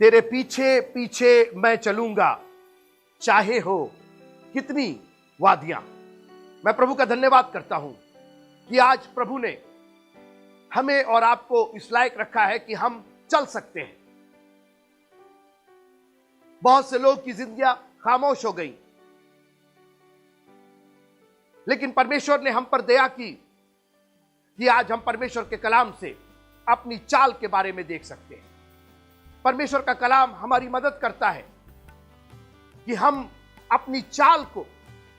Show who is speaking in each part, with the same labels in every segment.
Speaker 1: तेरे पीछे पीछे मैं चलूंगा, चाहे हो कितनी वादियां। मैं प्रभु का धन्यवाद करता हूं कि आज प्रभु ने हमें और आपको इस लायक रखा है कि हम चल सकते हैं। बहुत से लोग की जिंदगियां खामोश हो गई, लेकिन परमेश्वर ने हम पर दया की कि आज हम परमेश्वर के कलाम से अपनी चाल के बारे में देख सकते हैं। परमेश्वर का कलाम हमारी मदद करता है कि हम अपनी चाल को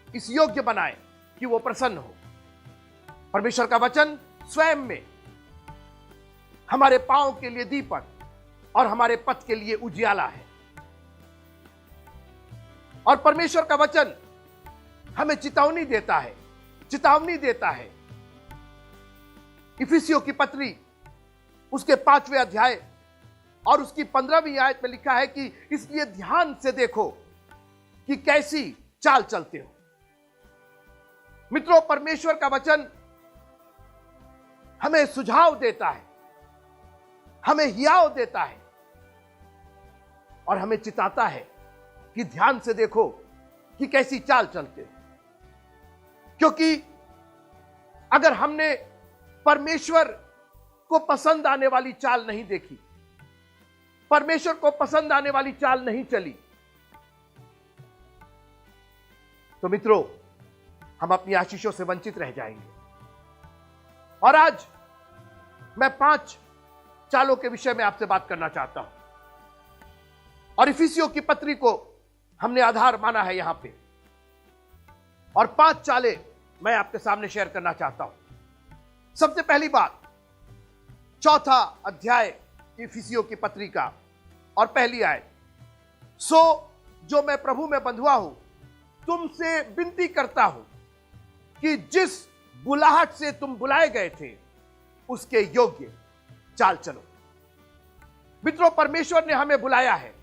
Speaker 1: इस योग्य बनाएं कि वो प्रसन्न हो। परमेश्वर का वचन स्वयं में हमारे पांव के लिए दीपक और हमारे पथ के लिए उजियाला है। और परमेश्वर का वचन हमें चेतावनी देता है। इफिसियों की पत्री उसके 5वें अध्याय और उसकी 15वीं आयत में लिखा है कि इसलिए ध्यान से देखो कि कैसी चाल चलते हो। मित्रों, परमेश्वर का वचन हमें सुझाव देता है, हमें हियाव देता है और हमें चिताता है कि ध्यान से देखो कि कैसी चाल चलते हो। क्योंकि अगर हमने परमेश्वर को पसंद आने वाली चाल नहीं देखी, परमेश्वर को पसंद आने वाली चाल नहीं चली, तो मित्रों हम अपनी आशीषों से वंचित रह जाएंगे। और आज मैं 5 चालों के विषय में आपसे बात करना चाहता हूं। और इफिसियों की पत्री को हमने आधार माना है यहां पे, और 5 चालें मैं आपके सामने शेयर करना चाहता हूं। सबसे पहली बात, 4था अध्याय इफिसियों की पत्री का और पहली आयत, सो जो मैं प्रभु में बंधुआ हूं तुमसे विनती करता हूं कि जिस बुलाहट से तुम बुलाए गए थे उसके योग्य चाल चलो। मित्रों, परमेश्वर ने हमें बुलाया है,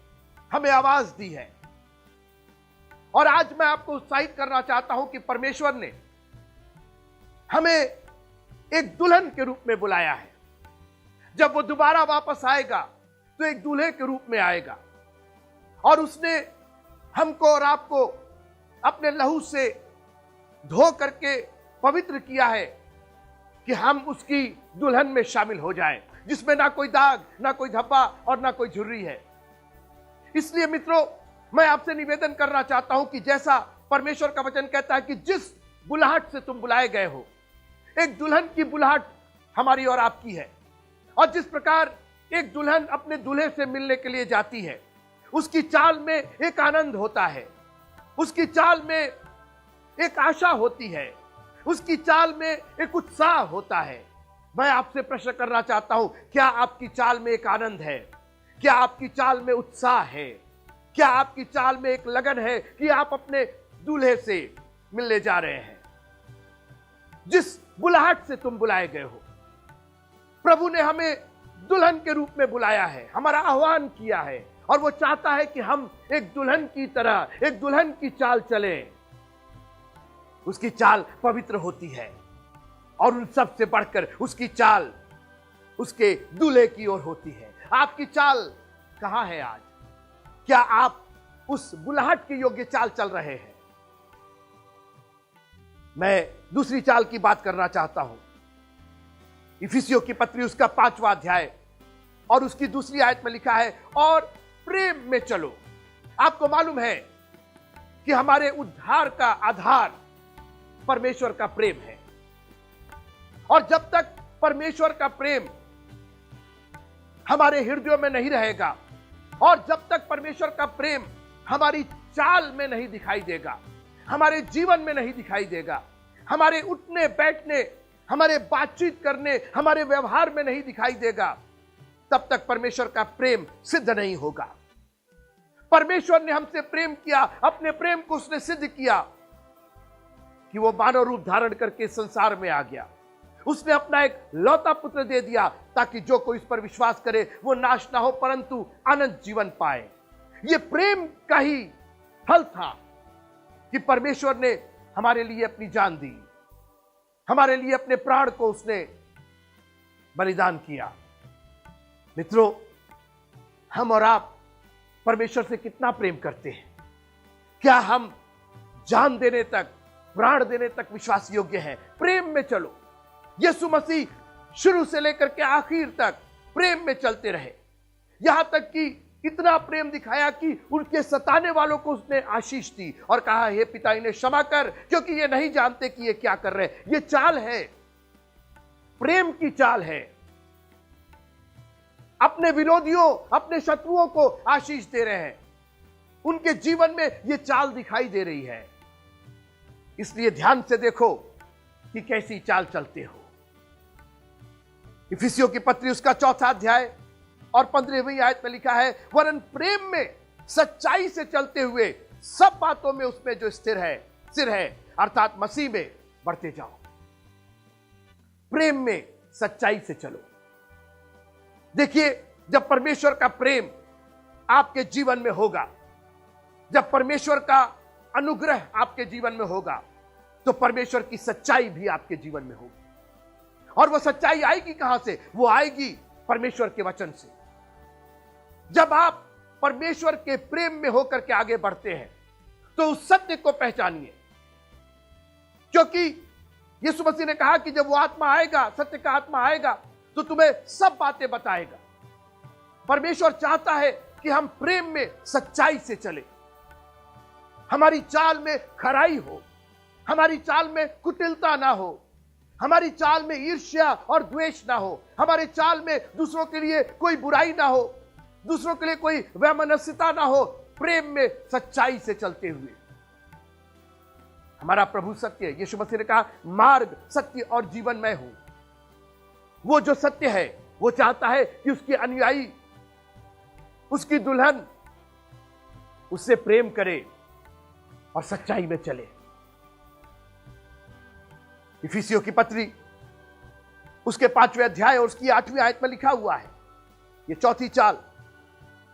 Speaker 1: हमें आवाज दी है, और आज मैं आपको उत्साहित करना चाहता हूं कि परमेश्वर ने हमें एक दुल्हन के रूप में बुलाया है। जब वो दोबारा वापस आएगा तो एक दूल्हे के रूप में आएगा, और उसने हमको और आपको अपने लहू से धो करके पवित्र किया है कि हम उसकी दुल्हन में शामिल हो जाएं, जिसमें ना कोई दाग, ना कोई धब्बा और ना कोई झुर्री है। इसलिए मित्रों, मैं आपसे निवेदन करना चाहता हूं कि जैसा परमेश्वर का वचन कहता है कि जिस बुलाहट से तुम बुलाए गए हो, एक दुल्हन की बुलाहट हमारी और आपकी है। और जिस प्रकार एक दुल्हन अपने दूल्हे से मिलने के लिए जाती है, उसकी चाल में एक आनंद होता है, उसकी चाल में एक आशा होती है, उसकी चाल में एक उत्साह होता है। मैं आपसे प्रश्न करना चाहता हूं, क्या आपकी चाल में एक आनंद है? क्या आपकी चाल में उत्साह है? क्या आपकी चाल में एक लगन है कि आप अपने दूल्हे से मिलने जा रहे हैं? जिस बुलाहट से तुम बुलाए गए हो, प्रभु ने हमें दुल्हन के रूप में बुलाया है, हमारा आह्वान किया है, और वो चाहता है कि हम एक दुल्हन की तरह, एक दुल्हन की चाल चलें। उसकी चाल पवित्र होती है, और उन सब से बढ़कर उसकी चाल उसके दूल्हे की ओर होती है। आपकी चाल कहां है आज? क्या आप उस बुलाहट के योग्य चाल चल रहे हैं? मैं दूसरी चाल की बात करना चाहता हूं। इफिसियों की पत्री उसका 5वां अध्याय और उसकी दूसरी आयत में लिखा है, और प्रेम में चलो। आपको मालूम है कि हमारे उद्धार का आधार परमेश्वर का प्रेम है, और जब तक परमेश्वर का प्रेम हमारे हृदयों में नहीं रहेगा, और जब तक परमेश्वर का प्रेम हमारी चाल में नहीं दिखाई देगा, हमारे जीवन में नहीं दिखाई देगा, हमारे उठने बैठने, हमारे बातचीत करने, हमारे व्यवहार में नहीं दिखाई देगा, तब तक परमेश्वर का प्रेम सिद्ध नहीं होगा। परमेश्वर ने हमसे प्रेम किया, अपने प्रेम को उसने सिद्ध किया कि वो मानव रूप धारण करके संसार में आ गया। उसने अपना एक लौता पुत्र दे दिया ताकि जो कोई इस पर विश्वास करे वो नाश ना हो परंतु अनंत जीवन पाए। ये प्रेम का ही फल था कि परमेश्वर ने हमारे लिए अपनी जान दी, हमारे लिए अपने प्राण को उसने बलिदान किया। मित्रों, हम और आप परमेश्वर से कितना प्रेम करते हैं? क्या हम जान देने तक, प्राण देने तक विश्वास योग्य हैं? प्रेम में चलो। यीशु मसीह शुरू से लेकर के आखिर तक प्रेम में चलते रहे, यहां तक कि इतना प्रेम दिखाया कि उनके सताने वालों को उसने आशीष दी और कहा, हे पिता, इन्हें क्षमा कर, क्योंकि ये नहीं जानते कि ये क्या कर रहे हैं। ये चाल है, प्रेम की चाल है। अपने विरोधियों, अपने शत्रुओं को आशीष दे रहे हैं। उनके जीवन में यह चाल दिखाई दे रही है। इसलिए ध्यान से देखो कि कैसी चाल चलते हो। इफिसियों की पत्री उसका 4 अध्याय और 15वीं आयत में लिखा है, वरन प्रेम में सच्चाई से चलते हुए सब बातों में उसमें जो सिर है अर्थात मसीह में बढ़ते जाओ। प्रेम में सच्चाई से चलो। देखिए, जब परमेश्वर का प्रेम आपके जीवन में होगा, जब परमेश्वर का अनुग्रह आपके जीवन में होगा, तो परमेश्वर की सच्चाई भी आपके जीवन में होगी। और वो सच्चाई आएगी कहां से? वो आएगी परमेश्वर के वचन से। जब आप परमेश्वर के प्रेम में होकर के आगे बढ़ते हैं, तो उस सत्य को पहचानिए, क्योंकि यीशु मसीह ने कहा कि जब वो आत्मा आएगा, सत्य का आत्मा आएगा, तो तुम्हें सब बातें बताएगा। परमेश्वर चाहता है कि हम प्रेम में सच्चाई से चले, हमारी चाल में खराई हो, हमारी चाल में कुटिलता ना हो, हमारी चाल में ईर्ष्या और द्वेष ना हो, हमारे चाल में दूसरों के लिए कोई बुराई ना हो, दूसरों के लिए कोई वैमनस्यता ना हो। प्रेम में सच्चाई से चलते हुए। हमारा प्रभु सत्य है। यीशु मसीह ने कहा, मार्ग, सत्य और जीवन मैं हूं। वो जो सत्य है, वो चाहता है कि उसके अनुयायी, उसकी दुल्हन उससे प्रेम करे और सच्चाई में चले। इफिसियों की पत्री उसके 5वें अध्याय और उसकी 8वीं आयत में लिखा हुआ है, ये चौथी चाल,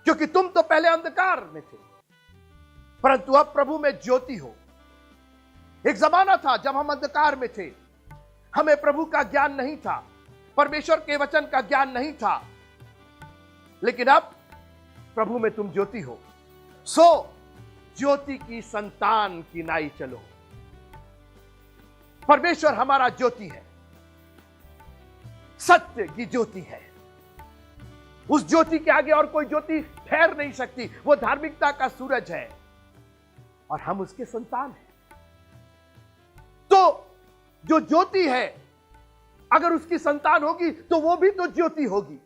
Speaker 1: क्योंकि तुम तो पहले अंधकार में थे, परंतु अब प्रभु में ज्योति हो। एक जमाना था जब हम अंधकार में थे, हमें प्रभु का ज्ञान नहीं था, परमेश्वर के वचन का ज्ञान नहीं था, लेकिन अब प्रभु में तुम ज्योति हो। सो ज्योति की संतान की नाई चलो। परमेश्वर हमारा ज्योति है, सत्य की ज्योति है। उस ज्योति के आगे और कोई ज्योति ठहर नहीं सकती। वो धार्मिकता का सूरज है और हम उसके संतान हैं। तो जो ज्योति है, अगर उसकी संतान होगी तो वो भी तो ज्योति होगी।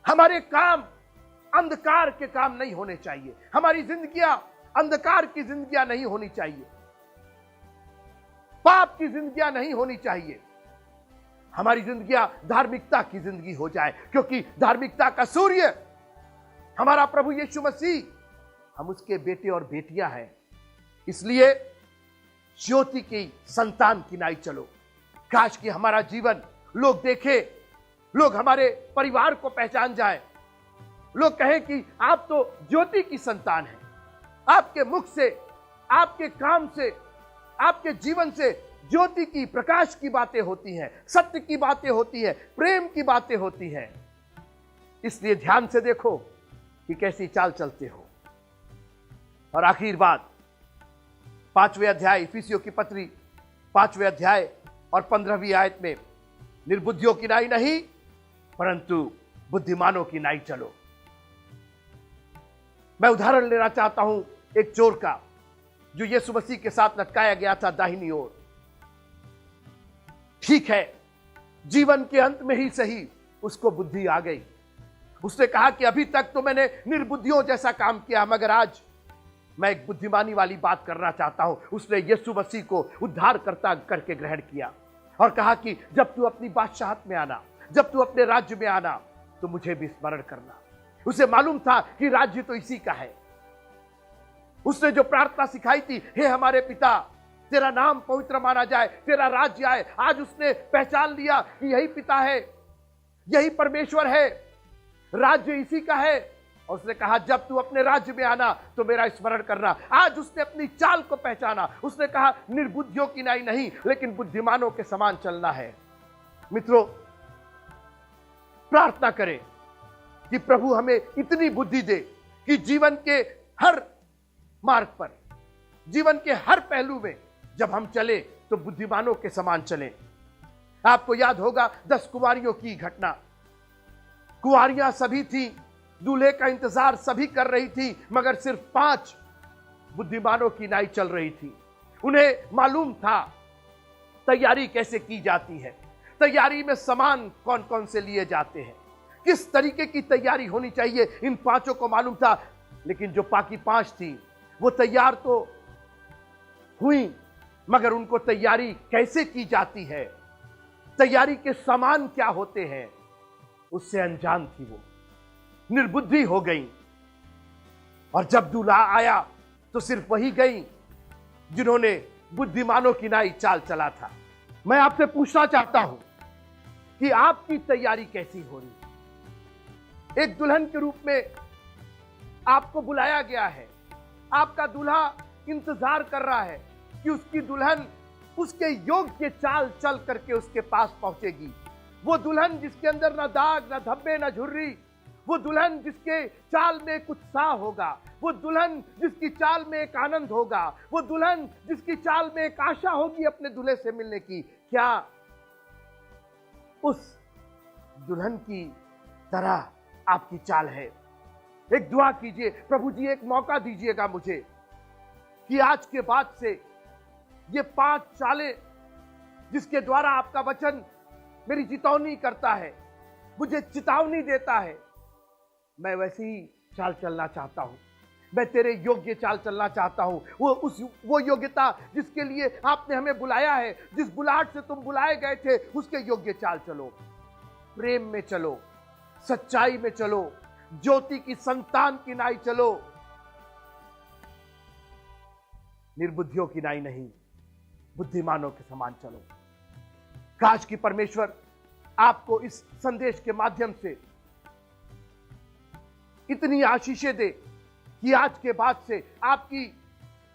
Speaker 1: हमारे काम अंधकार के काम नहीं होने चाहिए, हमारी जिंदगियां अंधकार की जिंदगियां नहीं होनी चाहिए, पाप की जिंदगियां नहीं होनी चाहिए। हमारी जिंदगियां धार्मिकता की जिंदगी हो जाए, क्योंकि धार्मिकता का सूर्य हमारा प्रभु यीशु मसीह, हम उसके बेटे और बेटियां हैं। इसलिए ज्योति की संतान की नाई चलो। काश कि हमारा जीवन लोग देखे, लोग हमारे परिवार को पहचान जाए, लोग कहें कि आप तो ज्योति की संतान हैं। आपके मुख से, आपके काम से, आपके जीवन से ज्योति की, प्रकाश की बातें होती हैं, सत्य की बातें होती हैं, प्रेम की बातें होती हैं। इसलिए ध्यान से देखो कि कैसी चाल चलते हो। और आखिर बात, 5वें अध्याय, इफिसियों की पत्री 5वें अध्याय और 15वीं आयत में, निर्बुद्धियों की नाई नहीं परंतु बुद्धिमानों की नाई चलो। मैं उदाहरण लेना चाहता हूं एक चोर का, जो यीशु मसीह के साथ लटकाया गया था दाहिनी ओर। ठीक है, जीवन के अंत में ही सही उसको बुद्धि आ गई। उसने कहा कि अभी तक तो मैंने निर्बुद्धियों जैसा काम किया, मगर आज मैं एक बुद्धिमानी वाली बात करना चाहता हूं। उसने यीशु मसीह को उद्धारकर्ता करके ग्रहण किया और कहा कि जब तू अपनी बादशाहत में आना, जब तू अपने राज्य में आना, तो मुझे भी स्मरण करना। उसे मालूम था कि राज्य तो इसी का है। उसने जो प्रार्थना सिखाई थी, हे हमारे पिता, तेरा नाम पवित्र माना जाए, तेरा राज्य आए, आज उसने पहचान लिया कि यही पिता है, यही परमेश्वर है, राज्य इसी का है। और उसने कहा जब तू अपने राज्य में आना तो मेरा स्मरण करना। आज उसने अपनी चाल को पहचाना। उसने कहा निर्बुद्धियों की नाई नहीं, लेकिन बुद्धिमानों के समान चलना है। मित्रों, प्रार्थना करें कि प्रभु हमें इतनी बुद्धि दे कि जीवन के हर मार्ग पर, जीवन के हर पहलू में जब हम चले तो बुद्धिमानों के समान चले। आपको याद होगा 10 कुंवारियों की घटना। कुंवारियां सभी थी, दूल्हे का इंतजार सभी कर रही थी, मगर सिर्फ 5 बुद्धिमानों की नाई चल रही थी। उन्हें मालूम था तैयारी कैसे की जाती है, तैयारी में सामान कौन कौन से लिए जाते हैं, किस तरीके की तैयारी होनी चाहिए, इन 5 को मालूम था। लेकिन जो बाकी 5 थी वो तैयार तो हुई, मगर उनको तैयारी कैसे की जाती है, तैयारी के सामान क्या होते हैं, उससे अनजान थी। वो निर्बुद्धि हो गई। और जब दूल्हा आया तो सिर्फ वही गई जिन्होंने बुद्धिमानों की नाई चाल चला था। मैं आपसे पूछना चाहता हूं कि आपकी तैयारी कैसी हो रही? एक दुल्हन के रूप में आपको बुलाया गया है। आपका दूल्हा इंतजार कर रहा है कि उसकी दुल्हन उसके योग्य चाल चल करके उसके पास पहुंचेगी। वो दुल्हन जिसके अंदर ना दाग, ना धब्बे, ना झुर्री, वो दुल्हन जिसके चाल में एक उत्साह होगा, वो दुल्हन जिसकी चाल में एक आनंद होगा, वो दुल्हन जिसकी चाल में एक आशा होगी अपने दूल्हे से मिलने की। क्या उस दुल्हन की तरह आपकी चाल है? एक दुआ कीजिए, प्रभु जी एक मौका दीजिएगा मुझे कि आज के बाद से ये 5 चालें जिसके द्वारा आपका वचन मेरी चितौनी करता है, मुझे चेतावनी देता है, मैं वैसे ही चाल चलना चाहता हूं। मैं तेरे योग्य चाल चलना चाहता हूं। वो योग्यता जिसके लिए आपने हमें बुलाया है, जिस बुलाहट से तुम बुलाए गए थे, उसके योग्य चाल चलो। प्रेम में चलो, सच्चाई में चलो, ज्योति की संतान की नाई चलो, निर्बुद्धियों की नाई नहीं, बुद्धिमानों के समान चलो। काश कि परमेश्वर आपको इस संदेश के माध्यम से इतनी आशीषें दे कि आज के बाद से आपकी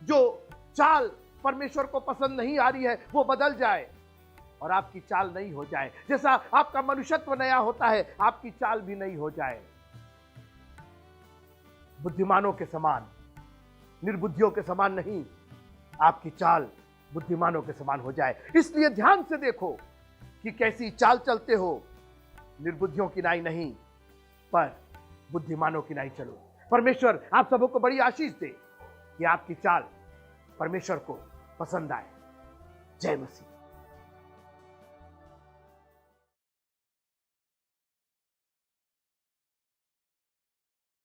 Speaker 1: जो चाल परमेश्वर को पसंद नहीं आ रही है वो बदल जाए और आपकी चाल नई हो जाए। जैसा आपका मनुष्यत्व नया होता है, आपकी चाल भी नई हो जाए। बुद्धिमानों के समान, निर्बुद्धियों के समान नहीं, आपकी चाल बुद्धिमानों के समान हो जाए। इसलिए ध्यान से देखो कि कैसी चाल चलते हो। निर्बुद्धियों की नाई नहीं, पर बुद्धिमानों की नाई चलो। परमेश्वर आप सबों को बड़ी आशीष दे कि आपकी चाल परमेश्वर को पसंद आए। जय मसीह।